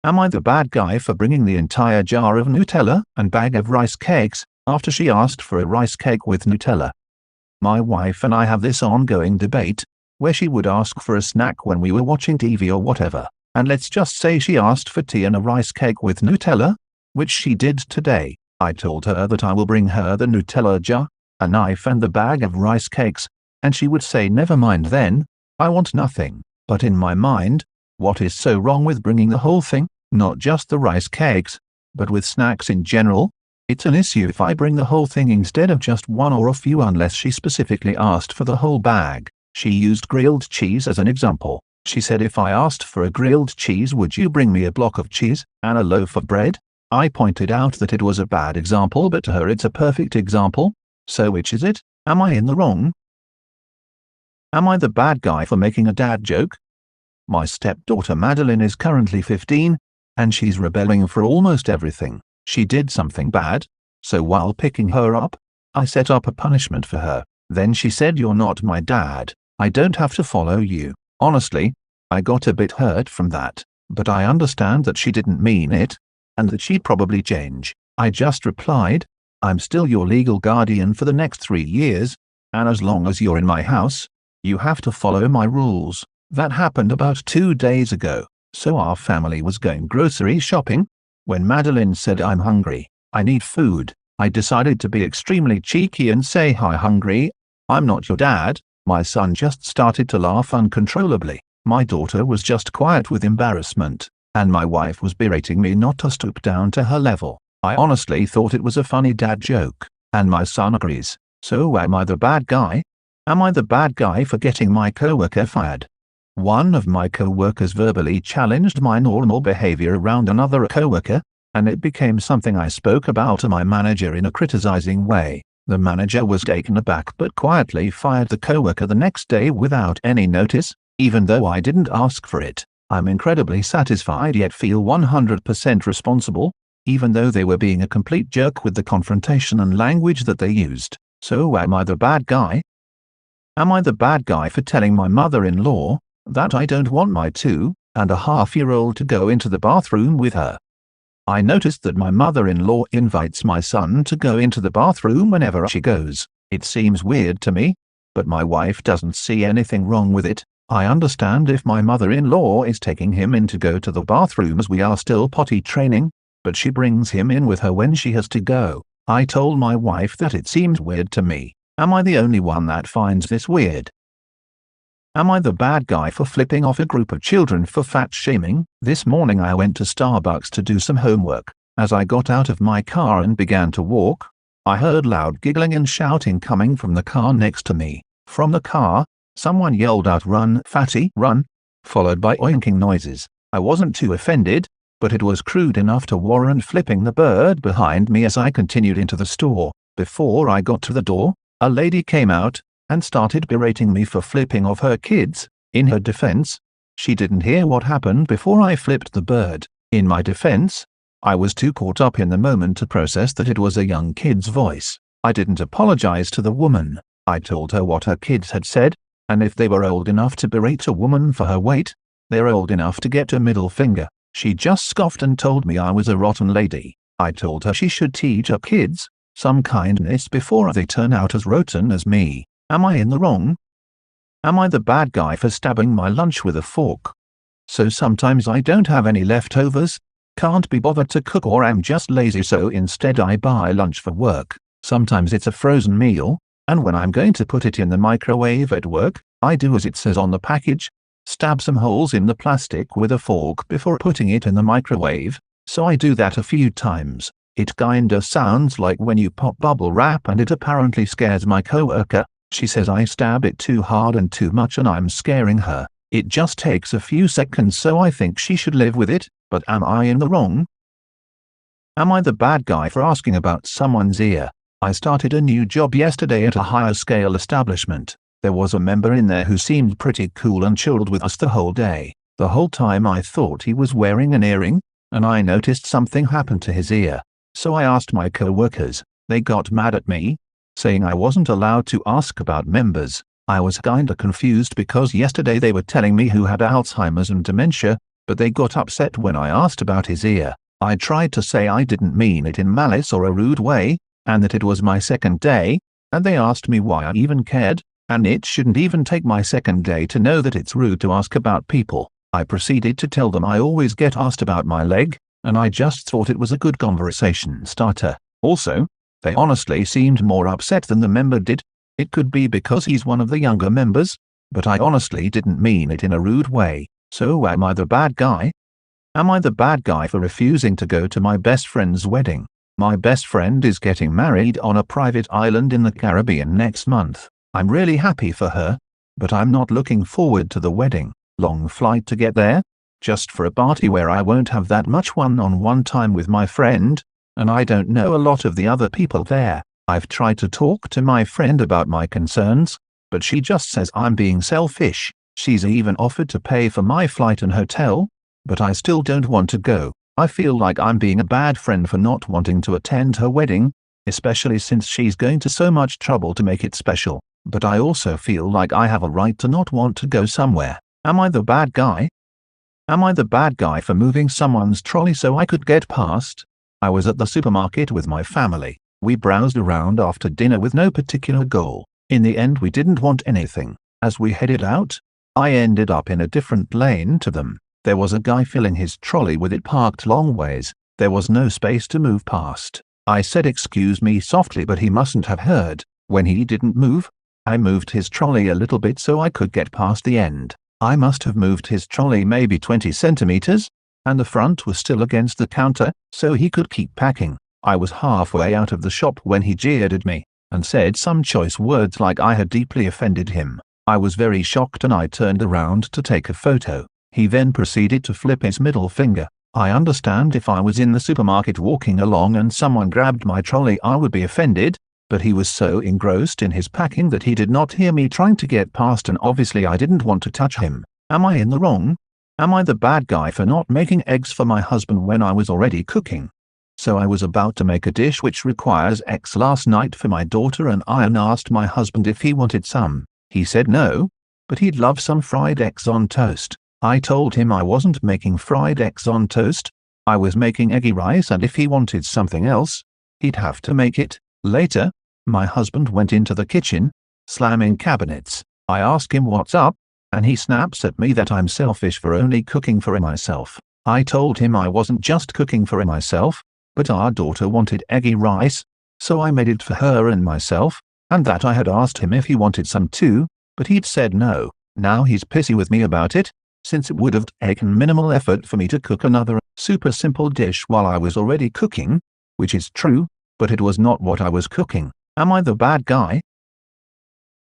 Am I the bad guy for bringing the entire jar of Nutella and bag of rice cakes after she asked for a rice cake with Nutella? My wife and I have this ongoing debate, where she would ask for a snack when we were watching TV or whatever, and let's just say she asked for tea and a rice cake with Nutella, which she did today. I told her that I will bring her the Nutella jar, a knife and the bag of rice cakes, and she would say never mind then, I want nothing. But in my mind, what is so wrong with bringing the whole thing, not just the rice cakes, but with snacks in general? It's an issue if I bring the whole thing instead of just one or a few unless she specifically asked for the whole bag. She used grilled cheese as an example. She said if I asked for a grilled cheese would you bring me a block of cheese and a loaf of bread? I pointed out that it was a bad example but to her it's a perfect example. So which is it? Am I in the wrong? Am I the bad guy for making a dad joke? My stepdaughter Madeline is currently 15, and she's rebelling for almost everything. She did something bad, so while picking her up, I set up a punishment for her. Then she said, "You're not my dad. I don't have to follow you." Honestly, I got a bit hurt from that, but I understand that she didn't mean it, and that she'd probably change. I just replied, "I'm still your legal guardian for the next 3 years, and as long as you're in my house, you have to follow my rules." That happened about 2 days ago, so our family was going grocery shopping. When Madeline said, "I'm hungry, I need food," I decided to be extremely cheeky and say, "Hi, hungry, I'm not your dad." My son just started to laugh uncontrollably. My daughter was just quiet with embarrassment, and my wife was berating me not to stoop down to her level. I honestly thought it was a funny dad joke, and my son agrees. So am I the bad guy? Am I the bad guy for getting my coworker fired? One of my coworkers verbally challenged my normal behavior around another coworker, and it became something I spoke about to my manager in a criticizing way. The manager was taken aback but quietly fired the coworker the next day without any notice, even though I didn't ask for it. I'm incredibly satisfied yet feel 100% responsible, even though they were being a complete jerk with the confrontation and language that they used. So am I the bad guy? Am I the bad guy for telling my mother-in-law that I don't want my 2.5-year-old to go into the bathroom with her? I noticed that my mother-in-law invites my son to go into the bathroom whenever she goes. It seems weird to me, but my wife doesn't see anything wrong with it. I understand if my mother-in-law is taking him in to go to the bathroom as we are still potty training, but she brings him in with her when she has to go. I told my wife that it seems weird to me. Am I the only one that finds this weird? Am I the bad guy for flipping off a group of children for fat shaming? This morning I went to Starbucks to do some homework. As I got out of my car and began to walk, I heard loud giggling and shouting coming from the car next to me. From the car, someone yelled out, "Run, fatty, run," followed by oinking noises. I wasn't too offended, but it was crude enough to warrant flipping the bird behind me as I continued into the store. Before I got to the door, a lady came out and started berating me for flipping off her kids. In her defense, she didn't hear what happened before I flipped the bird. In my defense, I was too caught up in the moment to process that it was a young kid's voice. I didn't apologize to the woman. I told her what her kids had said, and if they were old enough to berate a woman for her weight, they're old enough to get a middle finger. She just scoffed and told me I was a rotten lady. I told her she should teach her kids some kindness before they turn out as rotten as me. Am I in the wrong? Am I the bad guy for stabbing my lunch with a fork? So sometimes I don't have any leftovers, can't be bothered to cook, or am just lazy, so instead I buy lunch for work. Sometimes it's a frozen meal, and when I'm going to put it in the microwave at work, I do as it says on the package, stab some holes in the plastic with a fork before putting it in the microwave. So I do that a few times. It kinda sounds like when you pop bubble wrap, and it apparently scares my coworker. She says I stab it too hard and too much and I'm scaring her. It just takes a few seconds, so I think she should live with it, but am I in the wrong? Am I the bad guy for asking about someone's ear? I started a new job yesterday at a higher scale establishment. There was a member in there who seemed pretty cool and chilled with us the whole day. The whole time I thought he was wearing an earring, and I noticed something happened to his ear. So I asked my co-workers. They got mad at me, saying I wasn't allowed to ask about members. I was kinda confused because yesterday they were telling me who had Alzheimer's and dementia, but they got upset when I asked about his ear. I tried to say I didn't mean it in malice or a rude way, and that it was my second day, and they asked me why I even cared, and it shouldn't even take my second day to know that it's rude to ask about people. I proceeded to tell them I always get asked about my leg, and I just thought it was a good conversation starter. Also, they honestly seemed more upset than the member did. It could be because he's one of the younger members, but I honestly didn't mean it in a rude way. So am I the bad guy? Am I the bad guy for refusing to go to my best friend's wedding? My best friend is getting married on a private island in the Caribbean next month. I'm really happy for her, but I'm not looking forward to the wedding. Long flight to get there, just for a party where I won't have that much one-on-one time with my friend, and I don't know a lot of the other people there. I've tried to talk to my friend about my concerns, but she just says I'm being selfish. She's even offered to pay for my flight and hotel, but I still don't want to go. I feel like I'm being a bad friend for not wanting to attend her wedding, especially since she's going to so much trouble to make it special. But I also feel like I have a right to not want to go somewhere. Am I the bad guy? Am I the bad guy for moving someone's trolley so I could get past? I was at the supermarket with my family. We browsed around after dinner with no particular goal. In the end, we didn't want anything. As we headed out, I ended up in a different lane to them. There was a guy filling his trolley with it parked long ways. There was no space to move past. I said excuse me softly, but he mustn't have heard. When he didn't move, I moved his trolley a little bit so I could get past the end. I must have moved his trolley maybe 20 centimeters, and the front was still against the counter, so he could keep packing. I was halfway out of the shop when he jeered at me, and said some choice words like I had deeply offended him. I was very shocked and I turned around to take a photo. He then proceeded to flip his middle finger. I understand if I was in the supermarket walking along and someone grabbed my trolley I would be offended, but he was so engrossed in his packing that he did not hear me trying to get past, and obviously I didn't want to touch him. Am I in the wrong? Am I the bad guy for not making eggs for my husband when I was already cooking? So I was about to make a dish which requires eggs last night for my daughter, and I asked my husband if he wanted some. He said no, but he'd love some fried eggs on toast. I told him I wasn't making fried eggs on toast. I was making eggy rice, and if he wanted something else, he'd have to make it. Later, my husband went into the kitchen, slamming cabinets. I ask him what's up, and he snaps at me that I'm selfish for only cooking for myself. I told him I wasn't just cooking for myself, but our daughter wanted eggy rice, so I made it for her and myself, and that I had asked him if he wanted some too, but he'd said no. Now he's pissy with me about it, since it would have taken minimal effort for me to cook another super simple dish while I was already cooking, which is true, but it was not what I was cooking. Am I the bad guy?